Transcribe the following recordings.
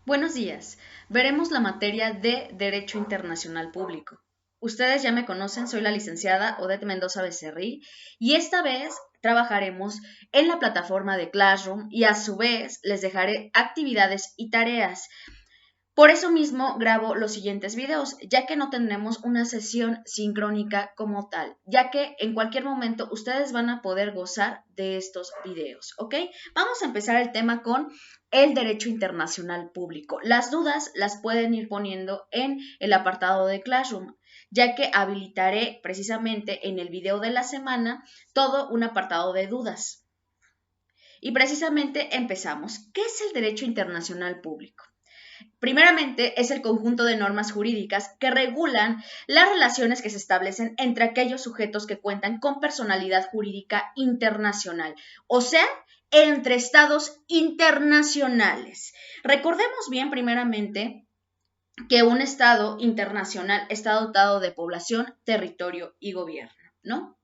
Buenos días. Veremos la materia de Derecho Internacional Público. Ustedes ya me conocen, soy la licenciada Odette Mendoza Becerril y esta vez trabajaremos en la plataforma de Classroom y a su vez les dejaré actividades y tareas. Por eso mismo grabo los siguientes videos, ya que no tendremos una sesión sincrónica como tal, ya que en cualquier momento ustedes van a poder gozar de estos videos, ¿ok? Vamos a empezar el tema con el derecho internacional público. Las dudas las pueden ir poniendo en el apartado de Classroom, ya que habilitaré precisamente en el video de la semana todo un apartado de dudas. Y precisamente empezamos. ¿Qué es el derecho internacional público? Primeramente, es el conjunto de normas jurídicas que regulan las relaciones que se establecen entre aquellos sujetos que cuentan con personalidad jurídica internacional, o sea, entre estados internacionales. Recordemos bien, primeramente, que un estado internacional está dotado de población, territorio y gobierno, ¿no?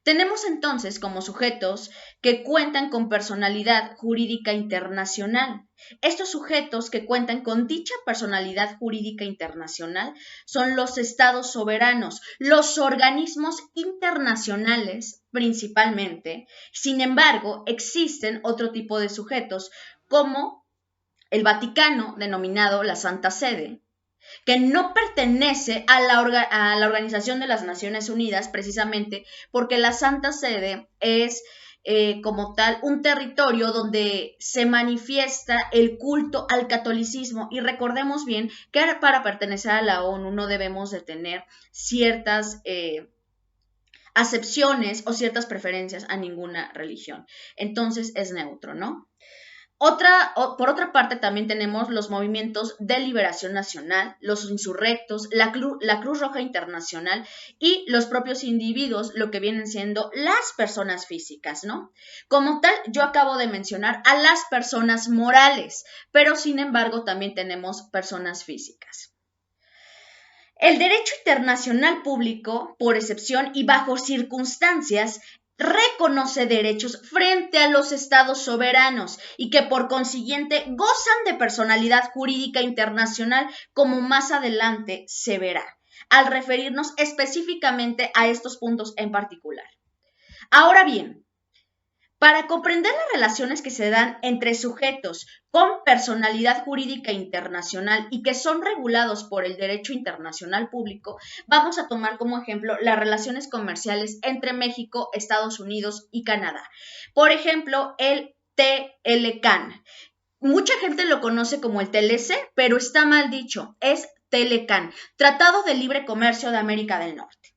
Tenemos entonces como sujetos que cuentan con personalidad jurídica internacional. Estos sujetos que cuentan con dicha personalidad jurídica internacional son los estados soberanos, los organismos internacionales principalmente. Sin embargo, existen otro tipo de sujetos como el Vaticano, denominado la Santa Sede, que no pertenece a la Organización de las Naciones Unidas, precisamente porque la Santa Sede es como tal un territorio donde se manifiesta el culto al catolicismo, y recordemos bien que para pertenecer a la ONU no debemos de tener ciertas acepciones o ciertas preferencias a ninguna religión. Entonces es neutro, ¿no? Por otra parte, también tenemos los movimientos de liberación nacional, los insurrectos, la Cruz Roja Internacional y los propios individuos, lo que vienen siendo las personas físicas, ¿no? Como tal, yo acabo de mencionar a las personas morales, pero sin embargo también tenemos personas físicas. El derecho internacional público, por excepción y bajo circunstancias, reconoce derechos frente a los estados soberanos y que por consiguiente gozan de personalidad jurídica internacional, como más adelante se verá, al referirnos específicamente a estos puntos en particular. Ahora bien, para comprender las relaciones que se dan entre sujetos con personalidad jurídica internacional y que son regulados por el derecho internacional público, vamos a tomar como ejemplo las relaciones comerciales entre México, Estados Unidos y Canadá. Por ejemplo, el TLCAN. Mucha gente lo conoce como el TLC, pero está mal dicho, es TLCAN, Tratado de Libre Comercio de América del Norte.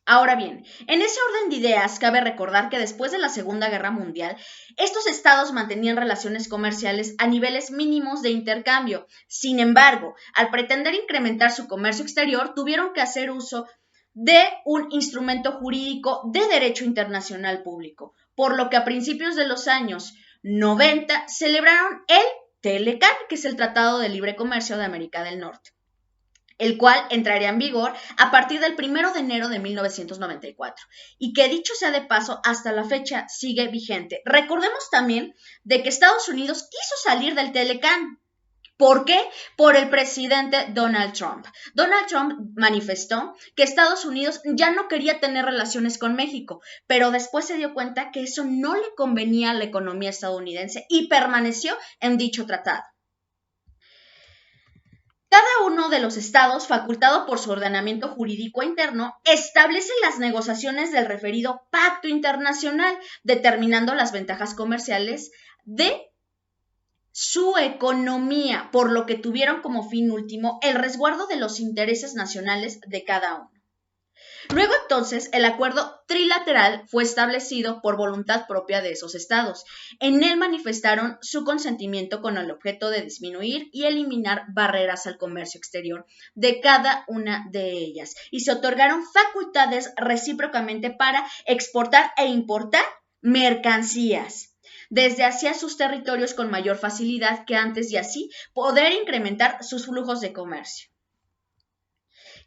Ahora bien, en ese orden de ideas, cabe recordar que después de la Segunda Guerra Mundial, estos estados mantenían relaciones comerciales a niveles mínimos de intercambio. Sin embargo, al pretender incrementar su comercio exterior, tuvieron que hacer uso de un instrumento jurídico de derecho internacional público, por lo que a principios de los años 90 celebraron el TLCAN, que es el Tratado de Libre Comercio de América del Norte, el cual entraría en vigor a partir del 1 de enero de 1994, y que dicho sea de paso, hasta la fecha sigue vigente. Recordemos también de que Estados Unidos quiso salir del TLCAN. ¿Por qué? Por el presidente Donald Trump. Donald Trump manifestó que Estados Unidos ya no quería tener relaciones con México, pero después se dio cuenta que eso no le convenía a la economía estadounidense y permaneció en dicho tratado. Cada uno de los estados, facultado por su ordenamiento jurídico interno, establece las negociaciones del referido pacto internacional, determinando las ventajas comerciales de su economía, por lo que tuvieron como fin último el resguardo de los intereses nacionales de cada uno. Luego entonces el acuerdo trilateral fue establecido por voluntad propia de esos estados. En él manifestaron su consentimiento con el objeto de disminuir y eliminar barreras al comercio exterior de cada una de ellas, y se otorgaron facultades recíprocamente para exportar e importar mercancías desde hacia sus territorios con mayor facilidad que antes, y así poder incrementar sus flujos de comercio.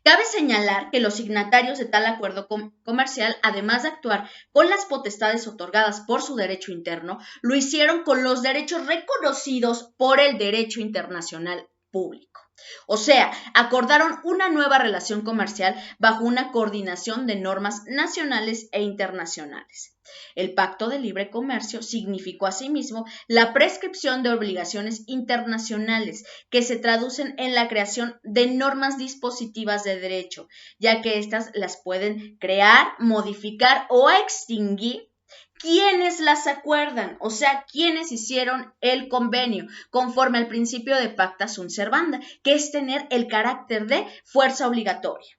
Cabe señalar que los signatarios de tal acuerdo comercial, además de actuar con las potestades otorgadas por su derecho interno, lo hicieron con los derechos reconocidos por el derecho internacional público. O sea, acordaron una nueva relación comercial bajo una coordinación de normas nacionales e internacionales. El Pacto de Libre Comercio significó asimismo la prescripción de obligaciones internacionales que se traducen en la creación de normas dispositivas de derecho, ya que éstas las pueden crear, modificar o extinguir quienes las acuerdan, o sea, quienes hicieron el convenio, conforme al principio de pacta sunt servanda, que es tener el carácter de fuerza obligatoria.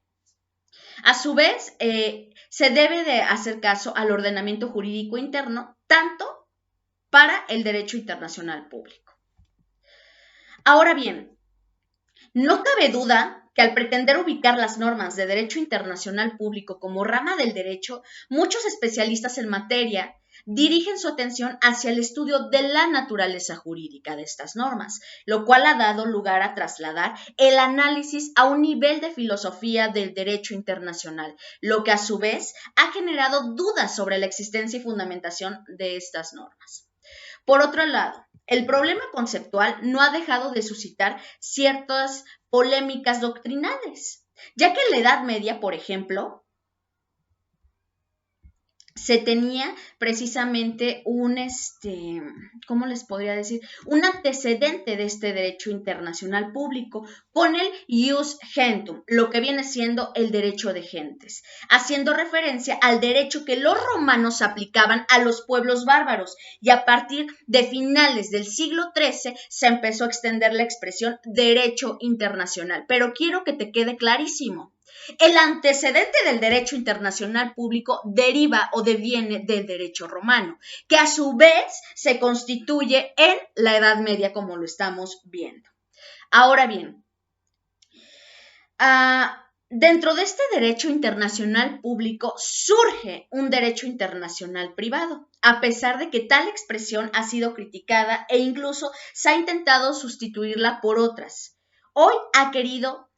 A su vez, se debe de hacer caso al ordenamiento jurídico interno, tanto para el derecho internacional público. Ahora bien, no cabe duda que al pretender ubicar las normas de derecho internacional público como rama del derecho, muchos especialistas en materia dirigen su atención hacia el estudio de la naturaleza jurídica de estas normas, lo cual ha dado lugar a trasladar el análisis a un nivel de filosofía del derecho internacional, lo que a su vez ha generado dudas sobre la existencia y fundamentación de estas normas. Por otro lado, el problema conceptual no ha dejado de suscitar ciertas polémicas doctrinales, ya que en la Edad Media, por ejemplo, se tenía precisamente ¿cómo les podría decir? Un antecedente de este derecho internacional público con el ius gentum, lo que viene siendo el derecho de gentes, haciendo referencia al derecho que los romanos aplicaban a los pueblos bárbaros, y a partir de finales del siglo XIII se empezó a extender la expresión derecho internacional. Pero quiero que te quede clarísimo. El antecedente del derecho internacional público deriva o deviene del derecho romano, que a su vez se constituye en la Edad Media, como lo estamos viendo. Ahora bien, dentro de este derecho internacional público surge un derecho internacional privado, a pesar de que tal expresión ha sido criticada e incluso se ha intentado sustituirla por otras. Hoy ha adquirido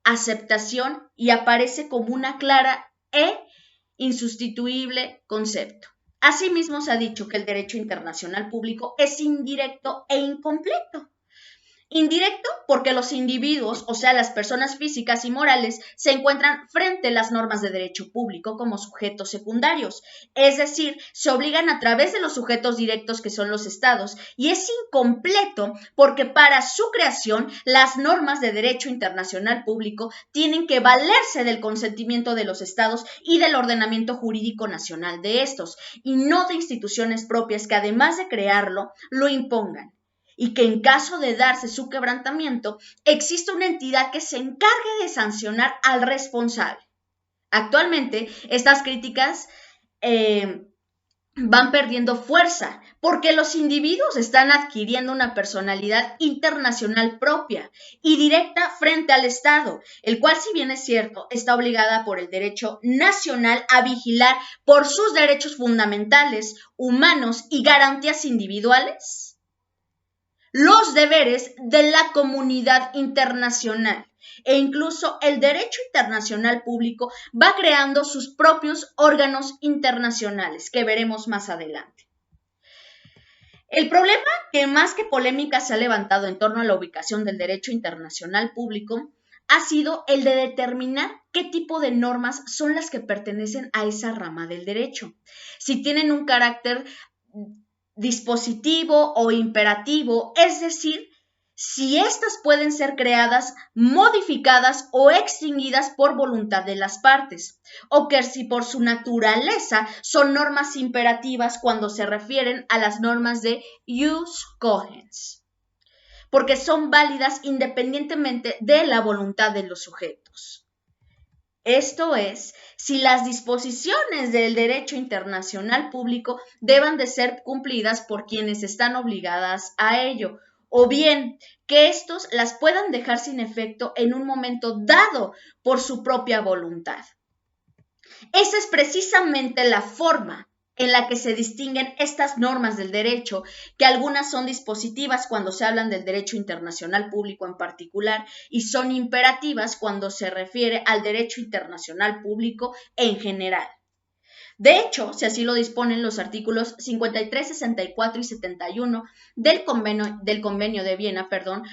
aceptación y aparece como una clara e insustituible concepto. Asimismo, se ha dicho que el derecho internacional público es indirecto e incompleto. Indirecto porque los individuos, o sea, las personas físicas y morales, se encuentran frente a las normas de derecho público como sujetos secundarios, es decir, se obligan a través de los sujetos directos que son los estados, y es incompleto porque para su creación las normas de derecho internacional público tienen que valerse del consentimiento de los estados y del ordenamiento jurídico nacional de estos, y no de instituciones propias que además de crearlo, lo impongan. Y que en caso de darse su quebrantamiento, existe una entidad que se encargue de sancionar al responsable. Actualmente, estas críticas van perdiendo fuerza porque los individuos están adquiriendo una personalidad internacional propia y directa frente al Estado, el cual, si bien es cierto, está obligada por el derecho nacional a vigilar por sus derechos fundamentales, humanos y garantías individuales, los deberes de la comunidad internacional, e incluso el derecho internacional público va creando sus propios órganos internacionales, que veremos más adelante. El problema que más que polémica se ha levantado en torno a la ubicación del derecho internacional público ha sido el de determinar qué tipo de normas son las que pertenecen a esa rama del derecho. Si tienen un carácter dispositivo o imperativo, es decir, si éstas pueden ser creadas, modificadas o extinguidas por voluntad de las partes, o que si por su naturaleza son normas imperativas cuando se refieren a las normas de ius cogens, porque son válidas independientemente de la voluntad de los sujetos. Esto es, si las disposiciones del derecho internacional público deban de ser cumplidas por quienes están obligadas a ello, o bien que estos las puedan dejar sin efecto en un momento dado por su propia voluntad. Esa es precisamente la forma en la que se distinguen estas normas del derecho, que algunas son dispositivas cuando se hablan del derecho internacional público en particular y son imperativas cuando se refiere al derecho internacional público en general. De hecho, si así lo disponen los artículos 53, 64 y 71 del Convenio de Viena,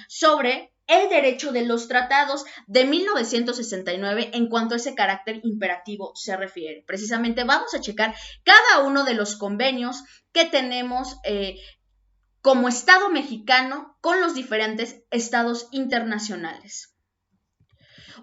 sobre el derecho de los tratados de 1969 en cuanto a ese carácter imperativo se refiere. Precisamente vamos a checar cada uno de los convenios que tenemos como Estado mexicano con los diferentes estados internacionales.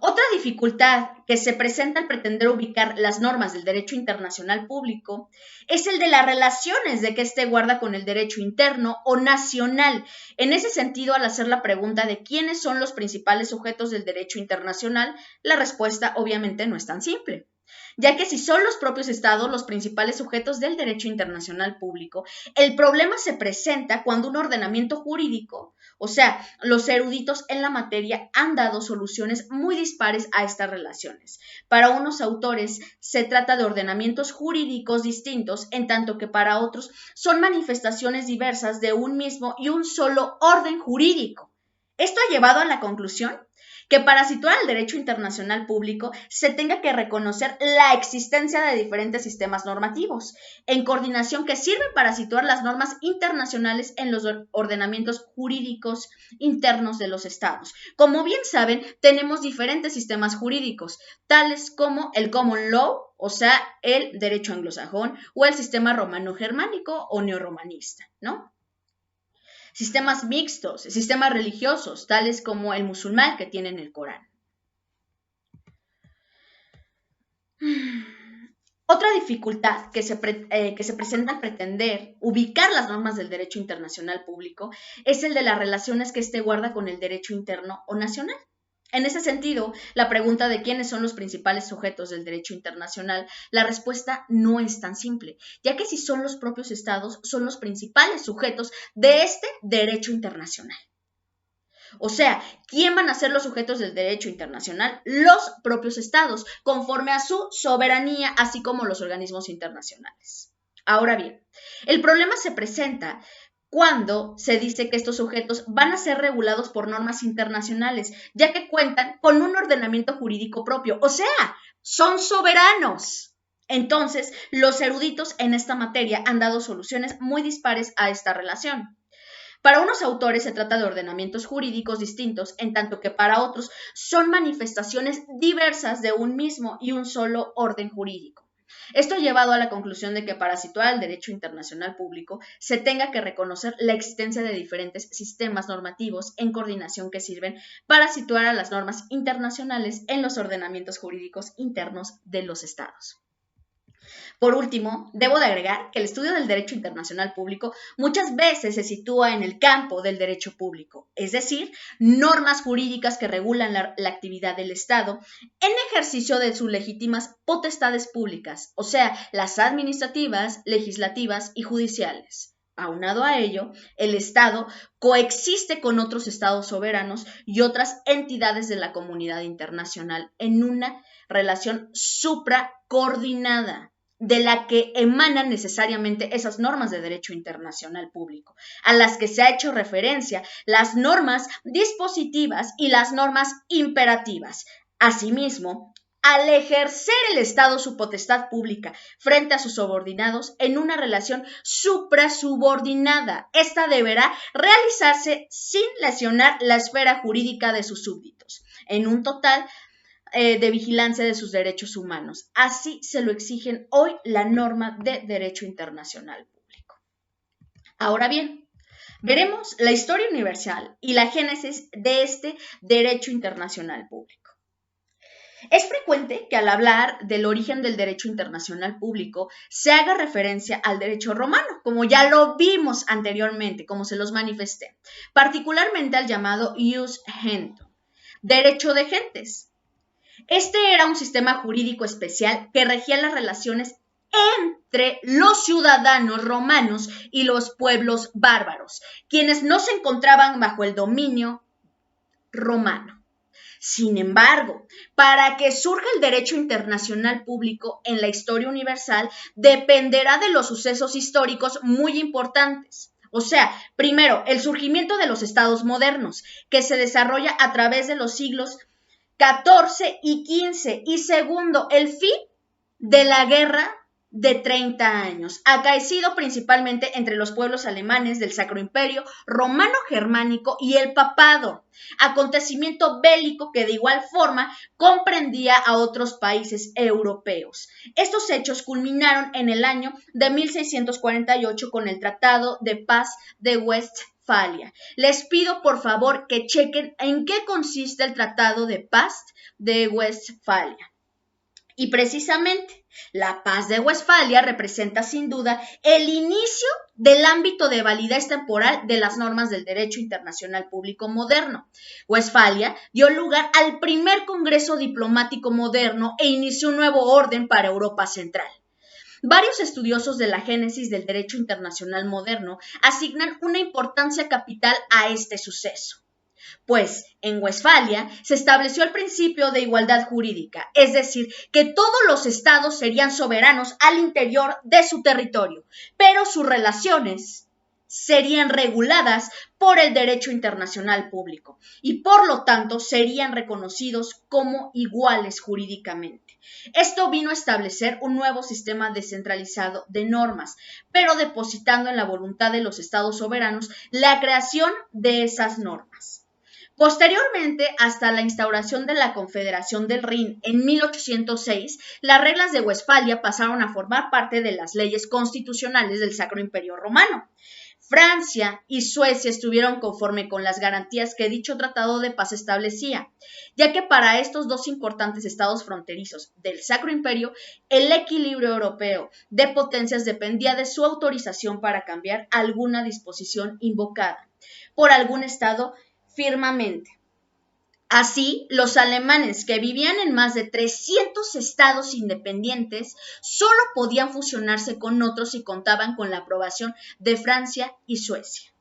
Otra dificultad que se presenta al pretender ubicar las normas del derecho internacional público es el de las relaciones de que éste guarda con el derecho interno o nacional. En ese sentido, al hacer la pregunta de quiénes son los principales sujetos del derecho internacional, la respuesta obviamente no es tan simple, ya que si son los propios estados los principales sujetos del derecho internacional público, el problema se presenta cuando un ordenamiento jurídico, o sea, los eruditos en la materia han dado soluciones muy dispares a estas relaciones. Para unos autores se trata de ordenamientos jurídicos distintos, en tanto que para otros son manifestaciones diversas de un mismo y un solo orden jurídico. Esto ha llevado a la conclusión que para situar el derecho internacional público se tenga que reconocer la existencia de diferentes sistemas normativos, en coordinación que sirven para situar las normas internacionales en los ordenamientos jurídicos internos de los estados. Como bien saben, tenemos diferentes sistemas jurídicos, tales como el common law, o sea, el derecho anglosajón, o el sistema romano-germánico o neorromanista, ¿no? Sistemas mixtos, sistemas religiosos, tales como el musulmán que tiene en el Corán. Otra dificultad que se presenta al pretender ubicar las normas del derecho internacional público es el de las relaciones que éste guarda con el derecho interno o nacional. En ese sentido, la pregunta de quiénes son los principales sujetos del derecho internacional, la respuesta no es tan simple, ya que si son los propios estados, son los principales sujetos de este derecho internacional. O sea, ¿quién van a ser los sujetos del derecho internacional? Los propios estados, conforme a su soberanía, así como los organismos internacionales. Ahora bien, el problema se presenta cuando se dice que estos sujetos van a ser regulados por normas internacionales, ya que cuentan con un ordenamiento jurídico propio, o sea, son soberanos. Entonces, los eruditos en esta materia han dado soluciones muy dispares a esta relación. Para unos autores se trata de ordenamientos jurídicos distintos, en tanto que para otros son manifestaciones diversas de un mismo y un solo orden jurídico. Esto ha llevado a la conclusión de que para situar el derecho internacional público se tenga que reconocer la existencia de diferentes sistemas normativos en coordinación que sirven para situar a las normas internacionales en los ordenamientos jurídicos internos de los estados. Por último, debo de agregar que el estudio del derecho internacional público muchas veces se sitúa en el campo del derecho público, es decir, normas jurídicas que regulan la actividad del Estado en ejercicio de sus legítimas potestades públicas, o sea, las administrativas, legislativas y judiciales. Aunado a ello, el Estado coexiste con otros estados soberanos y otras entidades de la comunidad internacional en una relación supracoordinada, de la que emanan necesariamente esas normas de derecho internacional público, a las que se ha hecho referencia, las normas dispositivas y las normas imperativas. Asimismo, al ejercer el Estado su potestad pública frente a sus subordinados en una relación suprasubordinada, esta deberá realizarse sin lesionar la esfera jurídica de sus súbditos, en un total de vigilancia de sus derechos humanos. Así se lo exigen hoy la norma de derecho internacional público. Ahora bien, veremos la historia universal y la génesis de este derecho internacional público. Es frecuente que al hablar del origen del derecho internacional público se haga referencia al derecho romano, como ya lo vimos anteriormente, como se los manifesté, particularmente al llamado ius gentium, derecho de gentes. Este era un sistema jurídico especial que regía las relaciones entre los ciudadanos romanos y los pueblos bárbaros, quienes no se encontraban bajo el dominio romano. Sin embargo, para que surja el derecho internacional público en la historia universal, dependerá de los sucesos históricos muy importantes. O sea, primero, el surgimiento de los estados modernos, que se desarrolla a través de los siglos XIV y XV. Y segundo, el fin de la guerra de 30 años, acaecido principalmente entre los pueblos alemanes del Sacro Imperio Romano-Germánico y el Papado, acontecimiento bélico que de igual forma comprendía a otros países europeos. Estos hechos culminaron en el año de 1648 con el Tratado de Paz de Westfalia. Les pido por favor que chequen en qué consiste el Tratado de Paz de Westfalia. Y precisamente, la Paz de Westfalia representa sin duda el inicio del ámbito de validez temporal de las normas del derecho internacional público moderno. Westfalia dio lugar al primer Congreso Diplomático moderno e inició un nuevo orden para Europa Central. Varios estudiosos de la génesis del derecho internacional moderno asignan una importancia capital a este suceso. Pues en Westfalia se estableció el principio de igualdad jurídica, es decir, que todos los estados serían soberanos al interior de su territorio, pero sus relaciones serían reguladas por el derecho internacional público y por lo tanto serían reconocidos como iguales jurídicamente. Esto vino a establecer un nuevo sistema descentralizado de normas, pero depositando en la voluntad de los estados soberanos la creación de esas normas. Posteriormente, hasta la instauración de la Confederación del Rin en 1806, las reglas de Westfalia pasaron a formar parte de las leyes constitucionales del Sacro Imperio Romano. Francia y Suecia estuvieron conforme con las garantías que dicho tratado de paz establecía, ya que para estos dos importantes estados fronterizos del Sacro Imperio, el equilibrio europeo de potencias dependía de su autorización para cambiar alguna disposición invocada por algún estado firmemente. Así, los alemanes que vivían en más de 300 estados independientes solo podían fusionarse con otros si contaban con la aprobación de Francia y Suecia.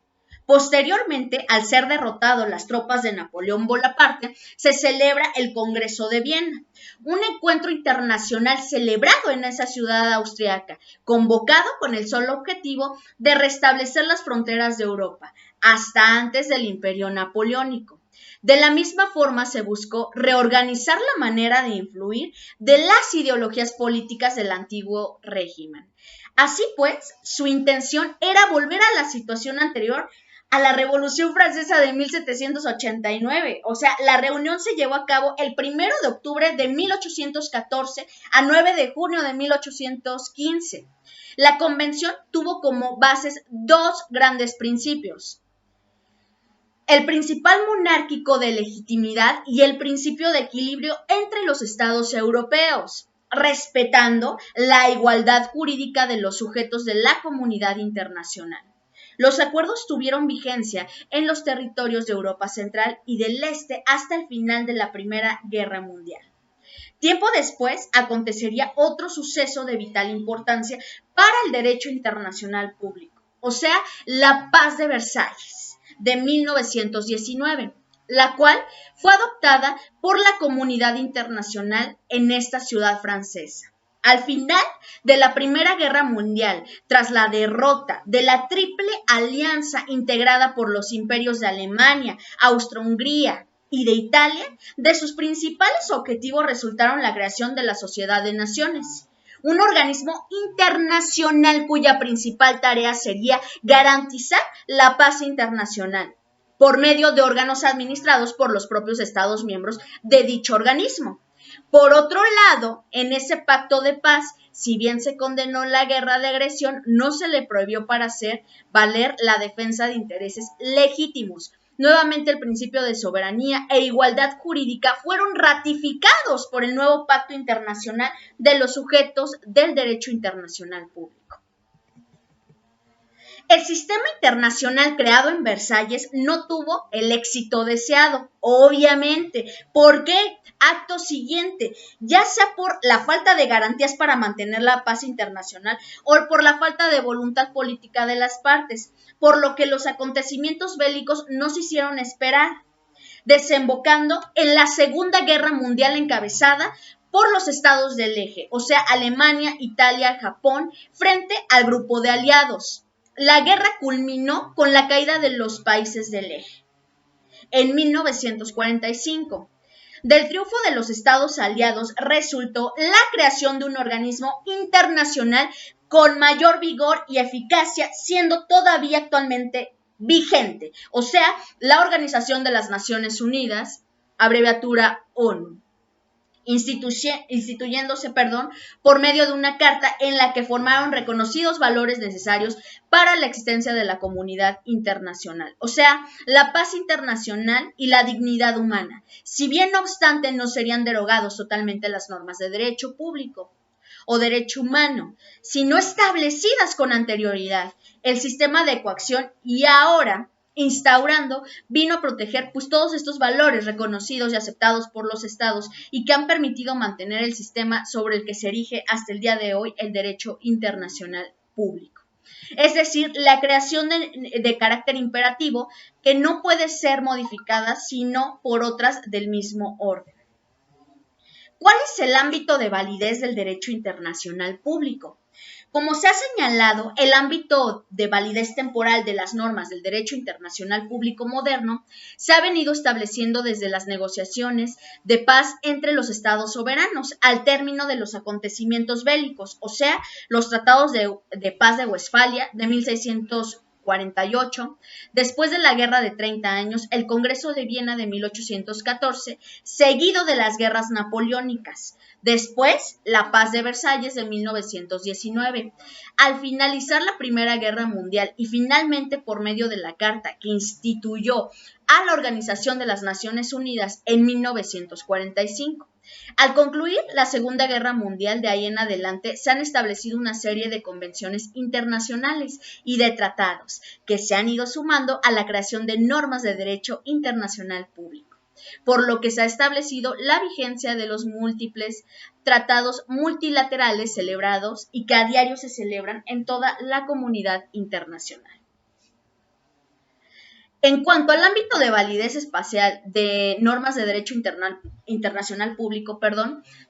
Posteriormente, al ser derrotado las tropas de Napoleón Bonaparte, se celebra el Congreso de Viena, un encuentro internacional celebrado en esa ciudad austriaca, convocado con el solo objetivo de restablecer las fronteras de Europa, hasta antes del Imperio Napoleónico. De la misma forma se buscó reorganizar la manera de influir de las ideologías políticas del antiguo régimen. Así pues, su intención era volver a la situación anterior a la Revolución Francesa de 1789. O sea, la reunión se llevó a cabo el 1 de octubre de 1814 a 9 de junio de 1815. La convención tuvo como bases dos grandes principios: el principal monárquico de legitimidad y el principio de equilibrio entre los estados europeos, respetando la igualdad jurídica de los sujetos de la comunidad internacional. Los acuerdos tuvieron vigencia en los territorios de Europa Central y del Este hasta el final de la Primera Guerra Mundial. Tiempo después acontecería otro suceso de vital importancia para el derecho internacional público, o sea, la Paz de Versalles de 1919, la cual fue adoptada por la comunidad internacional en esta ciudad francesa. Al final de la Primera Guerra Mundial, tras la derrota de la Triple Alianza integrada por los imperios de Alemania, Austria-Hungría y de Italia, de sus principales objetivos resultaron la creación de la Sociedad de Naciones, un organismo internacional cuya principal tarea sería garantizar la paz internacional por medio de órganos administrados por los propios Estados miembros de dicho organismo. Por otro lado, en ese pacto de paz, si bien se condenó la guerra de agresión, no se le prohibió para hacer valer la defensa de intereses legítimos. Nuevamente el principio de soberanía e igualdad jurídica fueron ratificados por el nuevo Pacto Internacional de los sujetos del derecho internacional público. El sistema internacional creado en Versalles no tuvo el éxito deseado, obviamente. ¿Por qué? Acto siguiente, ya sea por la falta de garantías para mantener la paz internacional o por la falta de voluntad política de las partes, por lo que los acontecimientos bélicos no se hicieron esperar. desembocando en la Segunda Guerra Mundial encabezada por los estados del eje, o sea, Alemania, Italia, Japón, frente al grupo de aliados. La guerra culminó con la caída de los países del eje en 1945. Del triunfo de los estados aliados resultó la creación de un organismo internacional con mayor vigor y eficacia, siendo todavía actualmente vigente, o sea, la Organización de las Naciones Unidas, abreviatura ONU. Instituyéndose por medio de una carta en la que formaron reconocidos valores necesarios para la existencia de la comunidad internacional, o sea, la paz internacional y la dignidad humana, si bien no obstante no serían derogados totalmente las normas de derecho público o derecho humano, sino establecidas con anterioridad. El sistema de coacción y ahora instaurando, vino a proteger pues todos estos valores reconocidos y aceptados por los estados y que han permitido mantener el sistema sobre el que se erige hasta el día de hoy el derecho internacional público. Es decir, la creación de carácter imperativo que no puede ser modificada sino por otras del mismo orden. ¿Cuál es el ámbito de validez del derecho internacional público? Como se ha señalado, el ámbito de validez temporal de las normas del derecho internacional público moderno se ha venido estableciendo desde las negociaciones de paz entre los estados soberanos al término de los acontecimientos bélicos, o sea, los tratados de paz de Westfalia de 1648, después de la Guerra de 30 años, el Congreso de Viena de 1814, seguido de las guerras napoleónicas. Después, la Paz de Versalles de 1919. Al finalizar la Primera Guerra Mundial y finalmente por medio de la carta que instituyó a la Organización de las Naciones Unidas en 1945. Al concluir la Segunda Guerra Mundial, de ahí en adelante, se han establecido una serie de convenciones internacionales y de tratados que se han ido sumando a la creación de normas de derecho internacional público, por lo que se ha establecido la vigencia de los múltiples tratados multilaterales celebrados y que a diario se celebran en toda la comunidad internacional. En cuanto al ámbito de validez espacial de normas de derecho internacional público,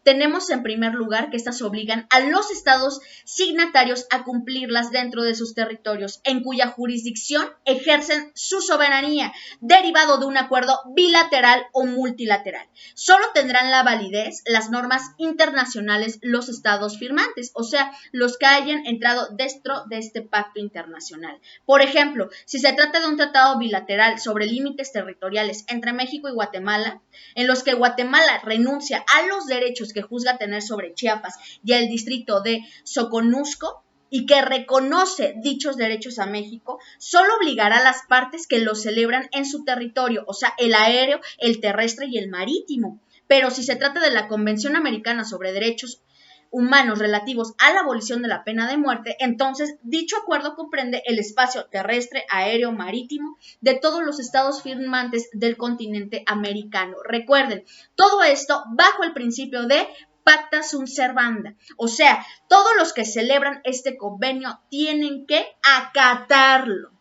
tenemos en primer lugar que estas obligan a los estados signatarios a cumplirlas dentro de sus territorios, en cuya jurisdicción ejercen su soberanía, derivado de un acuerdo bilateral o multilateral. Solo tendrán la validez las normas internacionales los estados firmantes, o sea, los que hayan entrado dentro de este pacto internacional. Por ejemplo, si se trata de un tratado bilateral sobre límites territoriales entre México y Guatemala, en los que Guatemala renuncia a los derechos que juzga tener sobre Chiapas y el distrito de Soconusco y que reconoce dichos derechos a México, solo obligará a las partes que los celebran en su territorio, o sea, el aéreo, el terrestre y el marítimo. Pero si se trata de la Convención Americana sobre Derechos Humanos relativos a la abolición de la pena de muerte, entonces dicho acuerdo comprende el espacio terrestre, aéreo, marítimo de todos los estados firmantes del continente americano. Recuerden, todo esto bajo el principio de pacta sunt servanda, o sea, todos los que celebran este convenio tienen que acatarlo.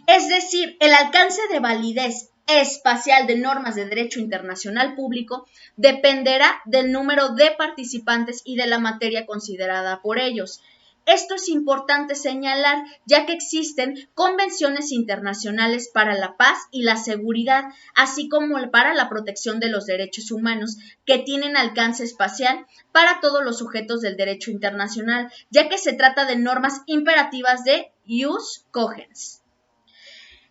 Es decir, el alcance de validez espacial de normas de derecho internacional público dependerá del número de participantes y de la materia considerada por ellos. Esto es importante señalar, ya que existen convenciones internacionales para la paz y la seguridad, así como para la protección de los derechos humanos, que tienen alcance espacial para todos los sujetos del derecho internacional, ya que se trata de normas imperativas de ius cogens.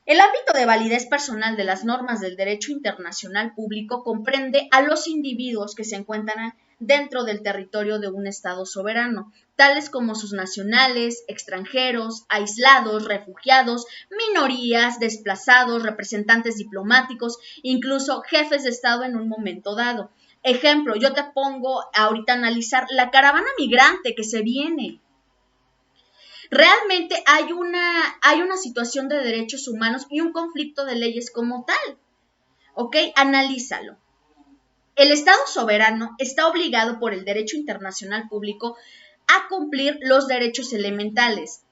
El ámbito de validez personal de las normas del derecho internacional público comprende a los individuos que se encuentran dentro del territorio de un Estado soberano, tales como sus nacionales, extranjeros, aislados, refugiados, minorías, desplazados, representantes diplomáticos, incluso jefes de Estado en un momento dado. Ejemplo, yo te pongo ahorita a analizar la caravana migrante que se viene. Realmente hay una situación de derechos humanos y un conflicto de leyes como tal. ¿Ok? Analízalo. El Estado soberano está obligado por el derecho internacional público a cumplir los derechos elementales,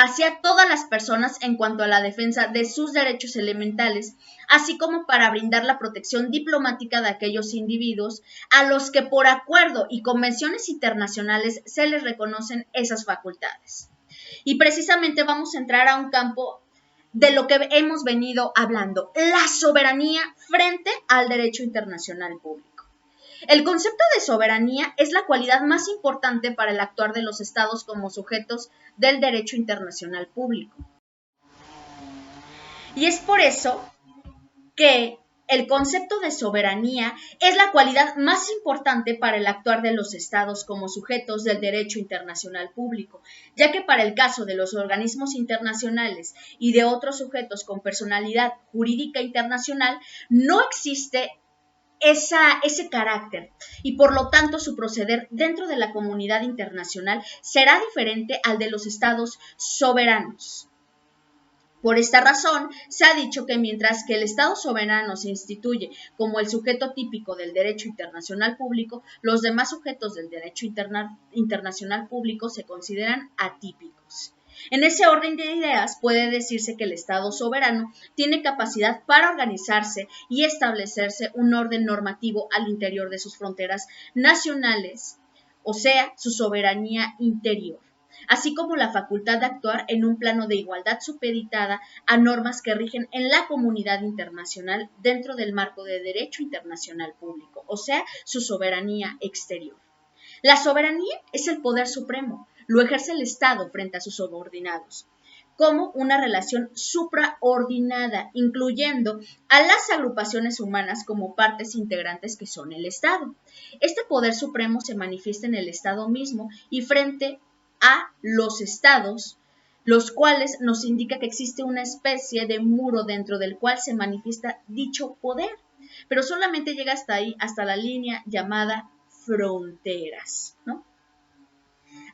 hacia todas las personas en cuanto a la defensa de sus derechos elementales, así como para brindar la protección diplomática de aquellos individuos a los que por acuerdo y convenciones internacionales se les reconocen esas facultades. Y precisamente vamos a entrar a un campo de lo que hemos venido hablando, la soberanía frente al derecho internacional público. El concepto de soberanía es la cualidad más importante para el actuar de los estados como sujetos del derecho internacional público. Y es por eso que el concepto de soberanía es la cualidad más importante para el actuar de los estados como sujetos del derecho internacional público, ya que para el caso de los organismos internacionales y de otros sujetos con personalidad jurídica internacional no existe ese carácter y por lo tanto su proceder dentro de la comunidad internacional será diferente al de los estados soberanos. Por esta razón, se ha dicho que mientras que el Estado soberano se instituye como el sujeto típico del derecho internacional público, los demás sujetos del derecho internacional público se consideran atípicos. En ese orden de ideas, puede decirse que el Estado soberano tiene capacidad para organizarse y establecerse un orden normativo al interior de sus fronteras nacionales, o sea, su soberanía interior, así como la facultad de actuar en un plano de igualdad supeditada a normas que rigen en la comunidad internacional dentro del marco de derecho internacional público, o sea, su soberanía exterior. La soberanía es el poder supremo, lo ejerce el Estado frente a sus subordinados, como una relación supraordinada, incluyendo a las agrupaciones humanas como partes integrantes que son el Estado. Este poder supremo se manifiesta en el Estado mismo y frente a los estados, los cuales nos indica que existe una especie de muro dentro del cual se manifiesta dicho poder, pero solamente llega hasta ahí, hasta la línea llamada fronteras, ¿no?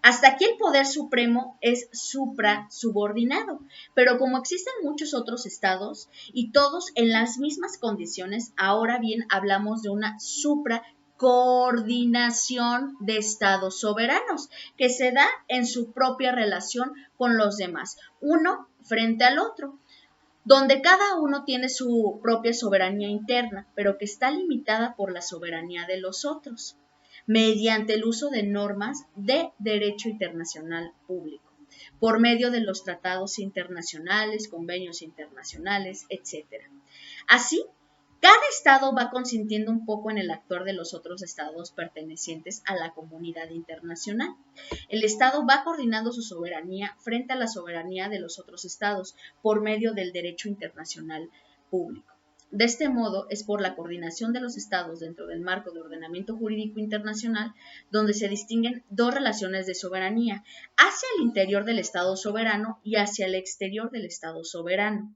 Hasta aquí el poder supremo es supra-subordinado, pero como existen muchos otros estados y todos en las mismas condiciones, ahora bien hablamos de una coordinación de estados soberanos que se da en su propia relación con los demás, uno frente al otro, donde cada uno tiene su propia soberanía interna, pero que está limitada por la soberanía de los otros, mediante el uso de normas de derecho internacional público, por medio de los tratados internacionales, convenios internacionales, etc. Así, cada estado va consintiendo un poco en el actuar de los otros estados pertenecientes a la comunidad internacional. El estado va coordinando su soberanía frente a la soberanía de los otros estados por medio del derecho internacional público. De este modo, es por la coordinación de los estados dentro del marco de ordenamiento jurídico internacional donde se distinguen dos relaciones de soberanía, hacia el interior del estado soberano y hacia el exterior del estado soberano.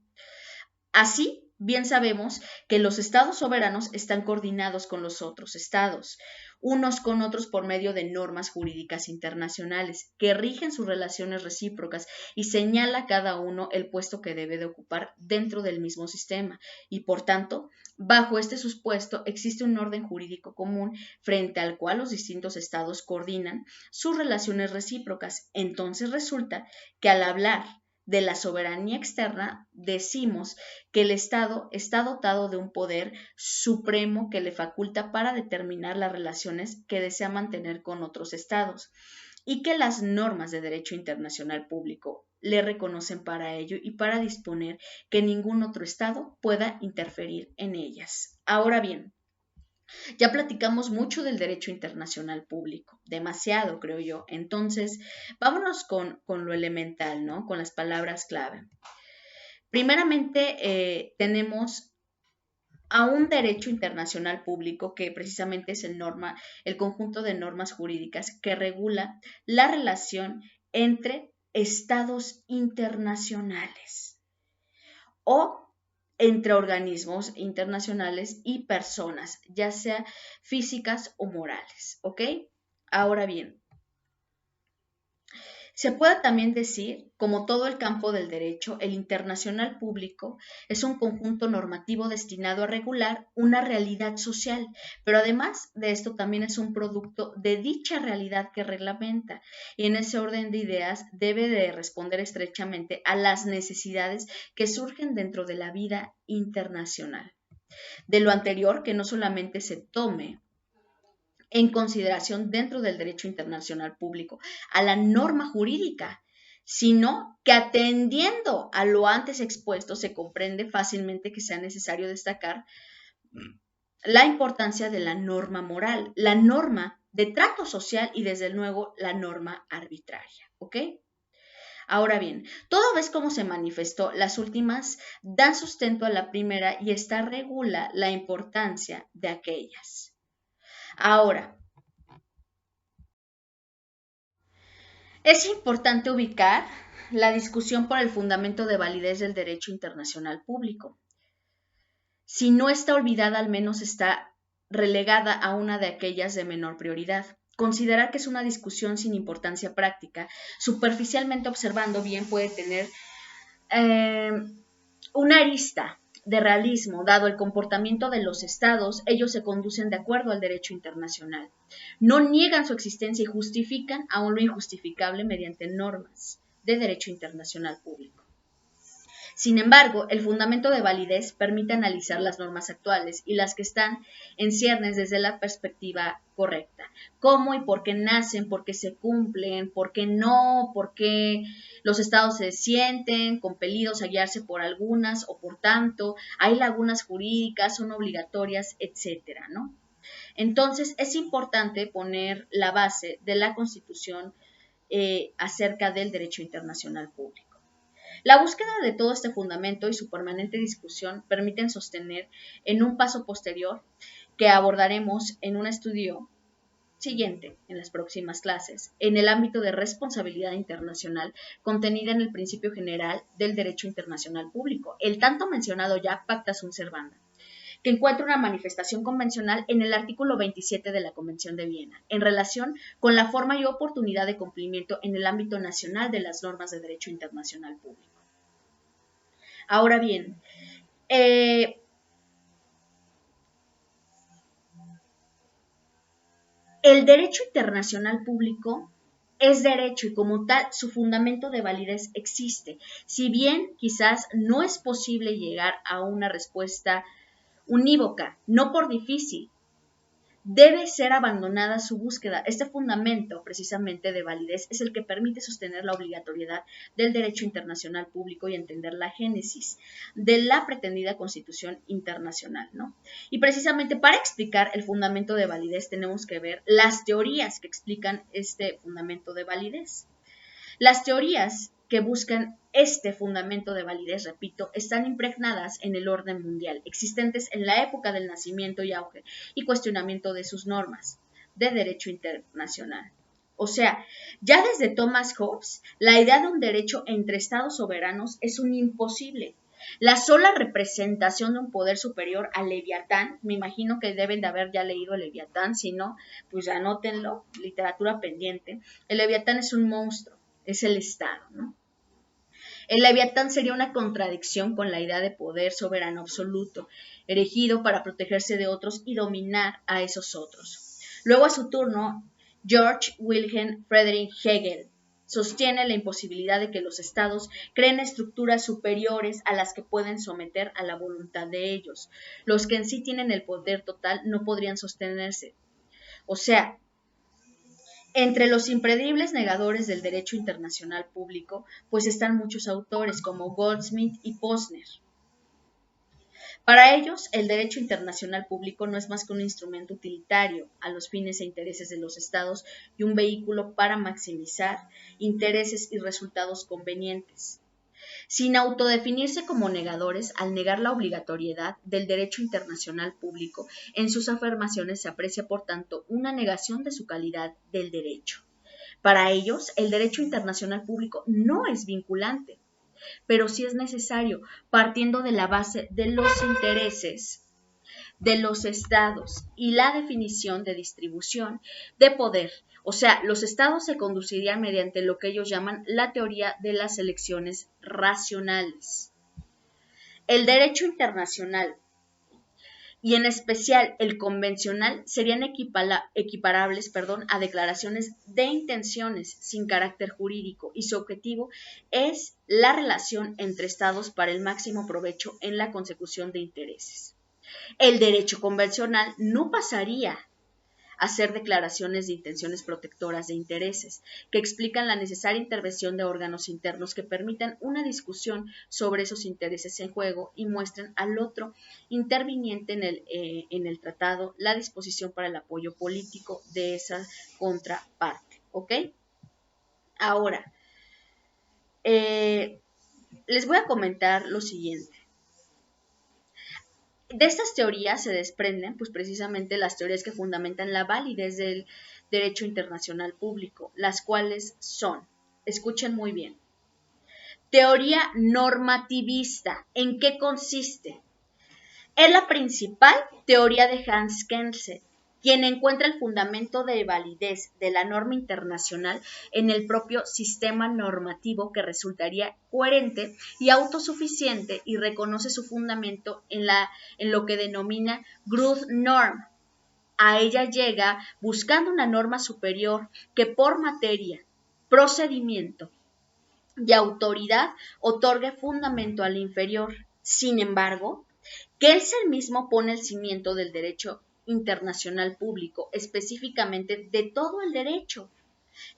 Así, bien sabemos que los estados soberanos están coordinados con los otros estados, unos con otros por medio de normas jurídicas internacionales que rigen sus relaciones recíprocas y señala a cada uno el puesto que debe de ocupar dentro del mismo sistema y, por tanto, bajo este supuesto existe un orden jurídico común frente al cual los distintos estados coordinan sus relaciones recíprocas. Entonces resulta que al hablar de la soberanía externa, decimos que el Estado está dotado de un poder supremo que le faculta para determinar las relaciones que desea mantener con otros estados y que las normas de derecho internacional público le reconocen para ello y para disponer que ningún otro estado pueda interferir en ellas. Ahora bien, ya platicamos mucho del derecho internacional público, demasiado creo yo. Entonces, vámonos con lo elemental, ¿no? Con las palabras clave. Primeramente, tenemos a un derecho internacional público que precisamente es el conjunto de normas jurídicas que regula la relación entre estados internacionales o entre organismos internacionales y personas, ya sea físicas o morales, ¿ok? Ahora bien, Se puede también decir, como todo el campo del derecho, el internacional público es un conjunto normativo destinado a regular una realidad social, pero además de esto también es un producto de dicha realidad que reglamenta y en ese orden de ideas debe de responder estrechamente a las necesidades que surgen dentro de la vida internacional. De lo anterior, que no solamente se tome en consideración dentro del derecho internacional público a la norma jurídica, sino que atendiendo a lo antes expuesto se comprende fácilmente que sea necesario destacar la importancia de la norma moral, la norma de trato social y desde luego la norma arbitraria, ¿ok? Ahora bien, todo ves cómo se manifestó, las últimas dan sustento a la primera y esta regula la importancia de aquellas. Ahora, es importante ubicar la discusión por el fundamento de validez del derecho internacional público. Si no está olvidada, al menos está relegada a una de aquellas de menor prioridad. Considerar que es una discusión sin importancia práctica, superficialmente observando bien puede tener una arista de realismo, dado el comportamiento de los estados, ellos se conducen de acuerdo al derecho internacional. No niegan su existencia y justifican aún lo injustificable mediante normas de derecho internacional público. Sin embargo, el fundamento de validez permite analizar las normas actuales y las que están en ciernes desde la perspectiva correcta. Cómo y por qué nacen, por qué se cumplen, por qué no, por qué los estados se sienten compelidos a guiarse por algunas o por tanto, hay lagunas jurídicas, son obligatorias, etcétera, ¿no? Entonces, es importante poner la base de la Constitución acerca del derecho internacional público. La búsqueda de todo este fundamento y su permanente discusión permiten sostener en un paso posterior que abordaremos en un estudio siguiente en las próximas clases, en el ámbito de responsabilidad internacional contenida en el principio general del derecho internacional público, el tanto mencionado ya Pacta Sunt Servanda, que encuentra una manifestación convencional en el artículo 27 de la Convención de Viena, en relación con la forma y oportunidad de cumplimiento en el ámbito nacional de las normas de derecho internacional público. Ahora bien, el derecho internacional público es derecho y como tal su fundamento de validez existe. Si bien quizás no es posible llegar a una respuesta unívoca, no por difícil, debe ser abandonada su búsqueda. Este fundamento, precisamente de validez, es el que permite sostener la obligatoriedad del derecho internacional público y entender la génesis de la pretendida Constitución internacional, ¿no? Y precisamente para explicar el fundamento de validez tenemos que ver las teorías que explican este fundamento de validez. Las teorías que buscan este fundamento de validez, repito, están impregnadas en el orden mundial, existentes en la época del nacimiento y auge y cuestionamiento de sus normas de derecho internacional. O sea, ya desde Thomas Hobbes, la idea de un derecho entre estados soberanos es un imposible. La sola representación de un poder superior al Leviatán, me imagino que deben de haber ya leído el Leviatán, si no, pues anótenlo, literatura pendiente. El Leviatán es un monstruo, es el Estado, ¿no? El Leviatán sería una contradicción con la idea de poder soberano absoluto, erigido para protegerse de otros y dominar a esos otros. Luego, a su turno, George Wilhelm Friedrich Hegel sostiene la imposibilidad de que los estados creen estructuras superiores a las que pueden someter a la voluntad de ellos. Los que en sí tienen el poder total no podrían sostenerse. O sea, entre los impredibles negadores del derecho internacional público, pues están muchos autores como Goldsmith y Posner. Para ellos, el derecho internacional público no es más que un instrumento utilitario a los fines e intereses de los estados y un vehículo para maximizar intereses y resultados convenientes. Sin autodefinirse como negadores, al negar la obligatoriedad del derecho internacional público, en sus afirmaciones se aprecia, por tanto, una negación de su calidad del derecho. Para ellos, el derecho internacional público no es vinculante, pero sí es necesario, partiendo de la base de los intereses de los estados y la definición de distribución de poder. O sea, los estados se conducirían mediante lo que ellos llaman la teoría de las elecciones racionales. El derecho internacional y en especial el convencional serían equiparables a declaraciones de intenciones sin carácter jurídico y su objetivo es la relación entre estados para el máximo provecho en la consecución de intereses. El derecho convencional no pasaría a hacer declaraciones de intenciones protectoras de intereses, que explican la necesaria intervención de órganos internos que permitan una discusión sobre esos intereses en juego y muestren al otro interviniente en el tratado la disposición para el apoyo político de esa contraparte. ¿Ok? Ahora, les voy a comentar lo siguiente. De estas teorías se desprenden, pues precisamente las teorías que fundamentan la validez del derecho internacional público, las cuales son, escuchen muy bien, teoría normativista. ¿En qué consiste? Es la principal teoría de Hans Kelsen, quien encuentra el fundamento de validez de la norma internacional en el propio sistema normativo que resultaría coherente y autosuficiente y reconoce su fundamento en lo que denomina Grundnorm. A ella llega buscando una norma superior que por materia, procedimiento y autoridad otorgue fundamento a la inferior. Sin embargo, Kelsen mismo pone el cimiento del derecho internacional público, específicamente de todo el derecho,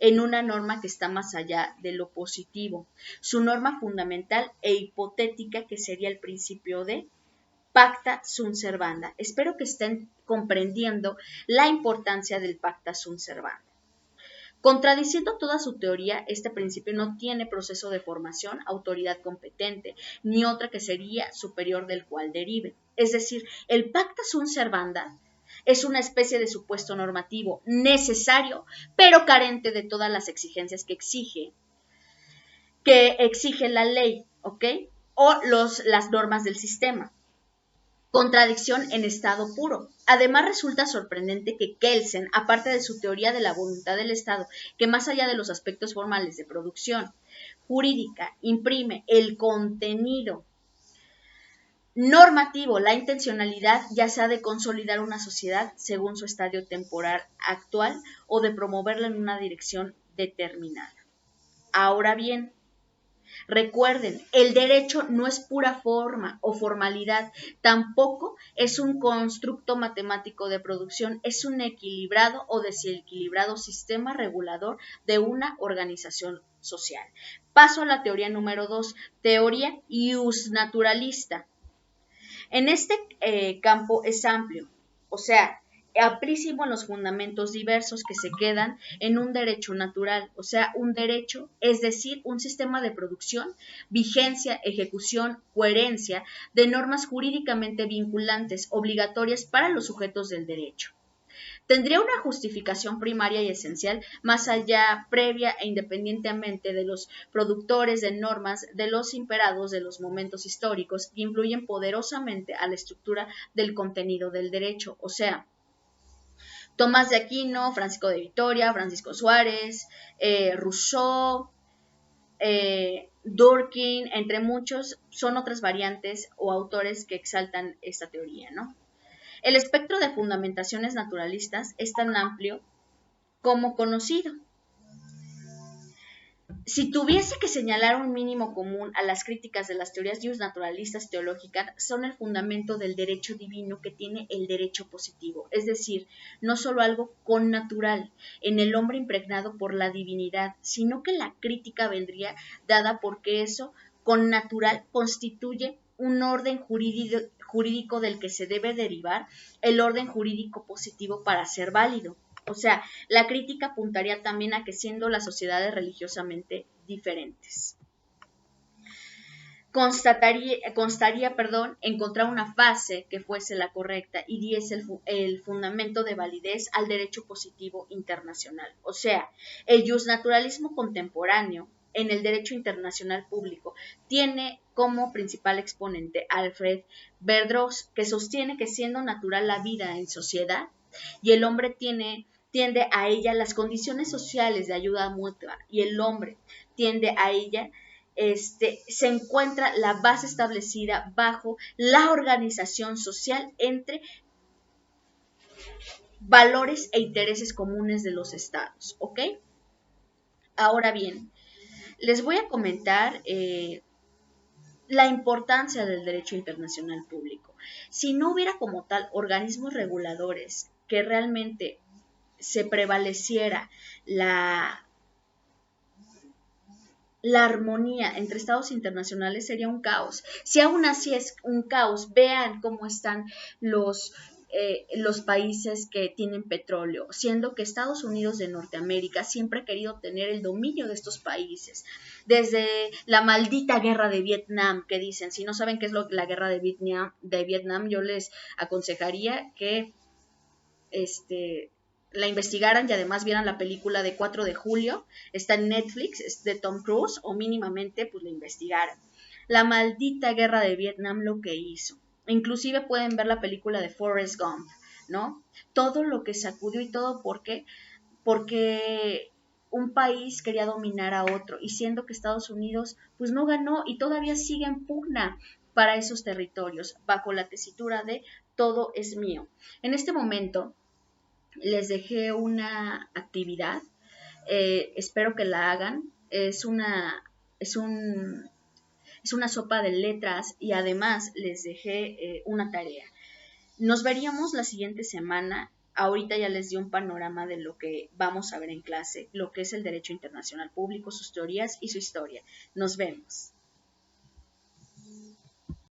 en una norma que está más allá de lo positivo. Su norma fundamental e hipotética, que sería el principio de pacta sunt servanda. Espero que estén comprendiendo la importancia del pacta sunt servanda. Contradiciendo toda su teoría, este principio no tiene proceso de formación, autoridad competente, ni otra que sería superior del cual derive. Es decir, el pacta sunt servanda es una especie de supuesto normativo necesario, pero carente de todas las exigencias que exige la ley, ¿ok? O las normas del sistema. Contradicción en estado puro. Además, resulta sorprendente que Kelsen, aparte de su teoría de la voluntad del Estado, que más allá de los aspectos formales de producción jurídica imprime el contenido normativo, la intencionalidad, ya sea de consolidar una sociedad según su estadio temporal actual o de promoverla en una dirección determinada. Ahora bien, recuerden, el derecho no es pura forma o formalidad, tampoco es un constructo matemático de producción, es un equilibrado o desequilibrado sistema regulador de una organización social. Paso a la teoría número 2, teoría iusnaturalista. En este campo es amplio, o sea, amplísimo en los fundamentos diversos que se quedan en un derecho natural, o sea, un derecho, es decir, un sistema de producción, vigencia, ejecución, coherencia de normas jurídicamente vinculantes, obligatorias para los sujetos del derecho. Tendría una justificación primaria y esencial más allá, previa e independientemente de los productores de normas, de los imperados de los momentos históricos que influyen poderosamente a la estructura del contenido del derecho, o sea, Tomás de Aquino, Francisco de Vitoria, Francisco Suárez, Rousseau, Durkheim, entre muchos, son otras variantes o autores que exaltan esta teoría, ¿no? El espectro de fundamentaciones naturalistas es tan amplio como conocido. Si tuviese que señalar un mínimo común a las críticas de las teorías naturalistas teológicas, son el fundamento del derecho divino que tiene el derecho positivo, es decir, no solo algo connatural en el hombre impregnado por la divinidad, sino que la crítica vendría dada porque eso connatural constituye un orden jurídico del que se debe derivar el orden jurídico positivo para ser válido. O sea, la crítica apuntaría también a que siendo las sociedades religiosamente diferentes, constaría, encontrar una fase que fuese la correcta y diese el fundamento de validez al derecho positivo internacional. O sea, el justnaturalismo contemporáneo en el derecho internacional público tiene como principal exponente Alfred Verdroes, que sostiene que siendo natural la vida en sociedad y el hombre tiende a ella las condiciones sociales de ayuda mutua y el hombre tiende a ella, se encuentra la base establecida bajo la organización social entre valores e intereses comunes de los estados, ¿ok? Ahora bien, les voy a comentar la importancia del derecho internacional público. Si no hubiera como tal organismos reguladores que realmente se prevaleciera la armonía entre estados internacionales, sería un caos. Si aún así es un caos, vean cómo están los países que tienen petróleo, siendo que Estados Unidos de Norteamérica siempre ha querido tener el dominio de estos países. Desde la maldita guerra de Vietnam, que dicen, si no saben qué es la guerra de Vietnam, yo les aconsejaría que la investigaran y además vieran la película de 4 de julio, está en Netflix, es de Tom Cruise, o mínimamente pues la investigaran. La maldita guerra de Vietnam lo que hizo. Inclusive pueden ver la película de Forrest Gump, ¿no? Todo lo que sacudió y todo porque un país quería dominar a otro y siendo que Estados Unidos pues no ganó y todavía sigue en pugna para esos territorios bajo la tesitura de todo es mío. En este momento les dejé una actividad, espero que la hagan, es una sopa de letras y además les dejé una tarea. Nos veríamos la siguiente semana, ahorita ya les di un panorama de lo que vamos a ver en clase, lo que es el derecho internacional público, sus teorías y su historia. Nos vemos.